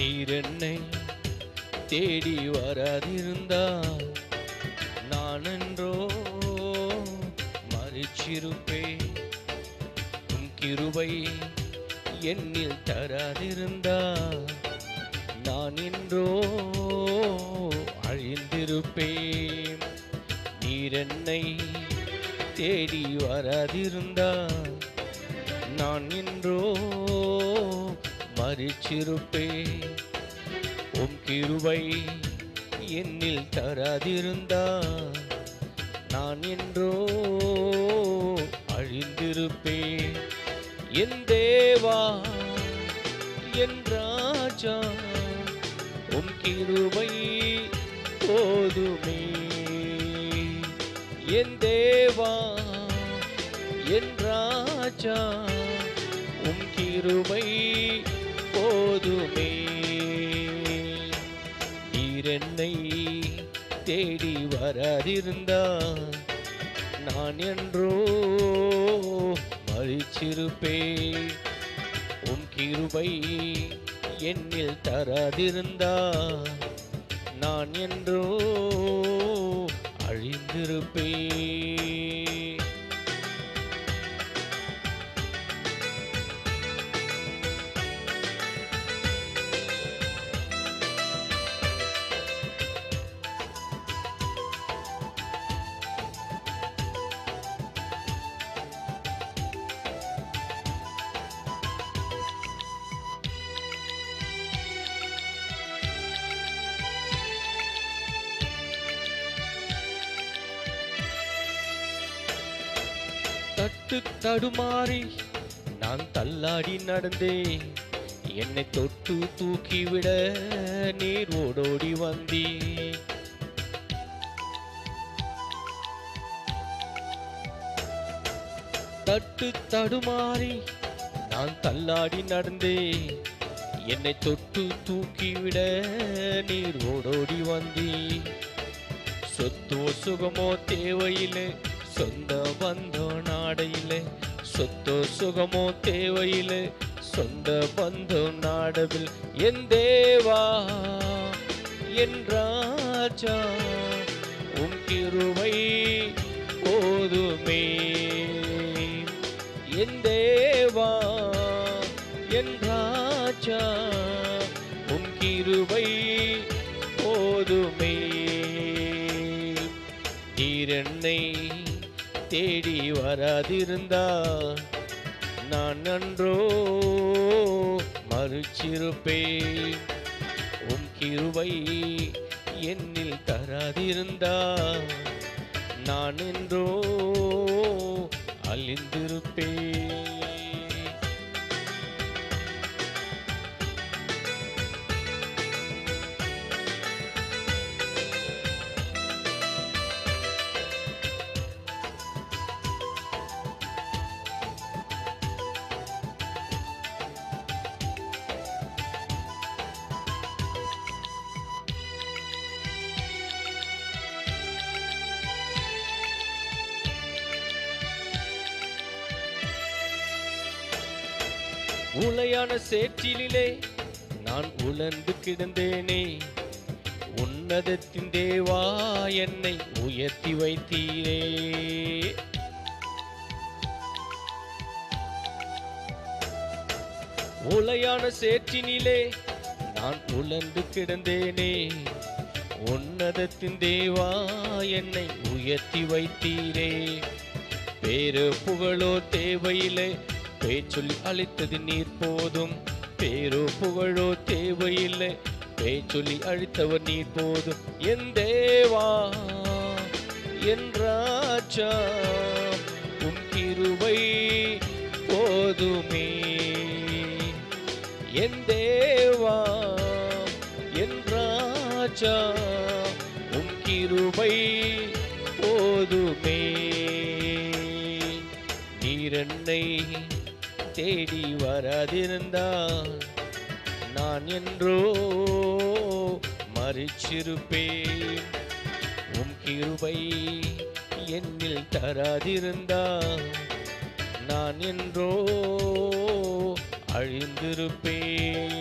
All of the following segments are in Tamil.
நீர் என்னை தேடி வராதிருந்தால் நான் என்றோ மறிச்சிருப்பேன். உம் கிருபை என்னில் தராதிருந்தால் நான் என்றோ அழிந்திருப்பேன். நீர் என்னை தேடி வராதிருந்தால் நான் என்றோ மறிச்சிருப்பேன். உம் கிருபை என்னில் தராதிருந்தால் நான் என்றோ அழிந்திருப்பேன். என் தேவா என் ராஜா உம் கிருபை போதுமே. என் தேவா என் ராஜா உம் கிருபை போதுமே. நீர் என்னை தேடி வராதிருந்தால் நான் என்றோ மறிச்சிருப்பேன். உம் கிருபை என்னில் தராதிருந்தால் நான் என்றோ அழிந்திருப்பேன். தட்டு தடுமாறி நான் தள்ளாடி நடந்தேன். என்னை தொட்டு தூக்கிவிட நீர் ஓடோடி வந்தீர். தட்டு தடுமாறி நான் தள்ளாடி நடந்தேன். என்னை தொட்டு தூக்கிவிட நீர் ஓடோடி வந்தீர். சொத்தோ சுகமோ தேவையில்லை, சொந்த பந்தோ நாடையிலே. சொத்தோ சுகமோ தேவையில்லை, சொந்த பந்தோ நாடவில். என் தேவா என் ராஜா உம் கிருபை போதுமே. என் தேவா என் ராஜா உம் கிருபை போதுமே. நீர் என்னை தேடி வராதிருந்தால் நான் அன்றோ மறிச்சிருப்பேன். உம் கிருபை என்னில் தராதிருந்தால் நான் என்றோ அழிந்திருப்பேன். உளையான சேற்றிலே நான் உலர்ந்து கிடந்தேனே. உன்னதத்தின் தேவா என்னை உயர்த்தி வைத்தீரே. உளையான சேற்றினிலே நான் உலர்ந்து கிடந்தேனே. உன்னதத்தின் தேவா என்னை உயர்த்தி வைத்தீரே. பேரு புகழோ தேவையில்லை, பேச்சொல்லி அழைத்தது நீர் போதும். பேரோ புகழோ தேவையில்லை, பேச்சொல்லி அழைத்தவர் நீர் போதும். என் தேவா என் ராஜா உம் கிருபை போதுமே. என் தேவா என் ராஜா உம் கிருபை போதுமே. நீர் என்னை தேடி வராதிருந்தால் நான் என்றோ மறிச்சிருப்பேன். உம் கிருபை என்னில் தராதிருந்தால் நான் என்றோ அழிந்திருப்பேன்.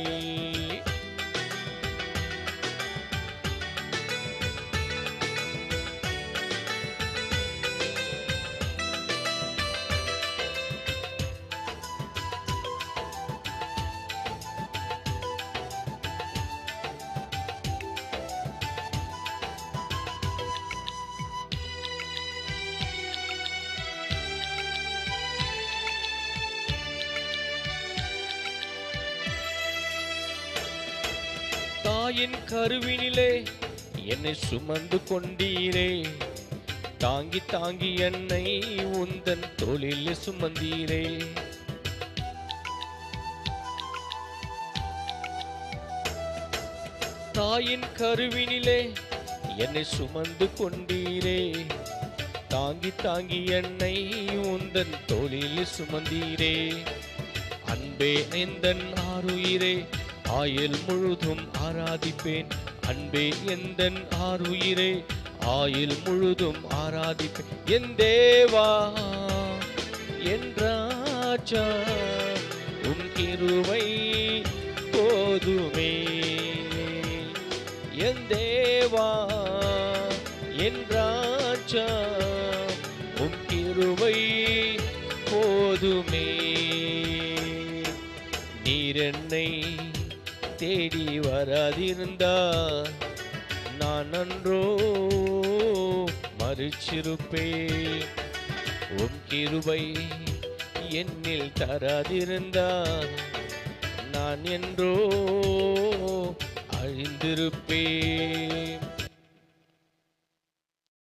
தாயின் கருவினிலே என்னை சுமந்து கொண்டீரே, தாங்கி தாங்கி என்னை உந்தன் தோளில் சுமந்தீரே. தாயின் கருவினிலே என்னை சுமந்து கொண்டீரே, தாங்கி தாங்கி என்னை உந்தன் தோளில் சுமந்தீரே. அன்பே எந்தன் ஆருயிரே, ஆயுள் முழுதும் ஆராதிப்பேன். அன்பே எந்தன் ஆருயிரே, ஆயுள் முழுதும் ஆராதிப்பேன். என் தேவா என் ராஜா, உன் கிருபை போதுமே. என் தேவா என் ராஜா, உன் கிருபை போதுமே. நீர் என்னை தேடி வராதிருந்தார் நான் அன்றோ மரிச்சிருப்பேன். உம் கிருபை என்னில் தராதிருந்தார் நான் என்றோ அழிந்திருப்பேன்.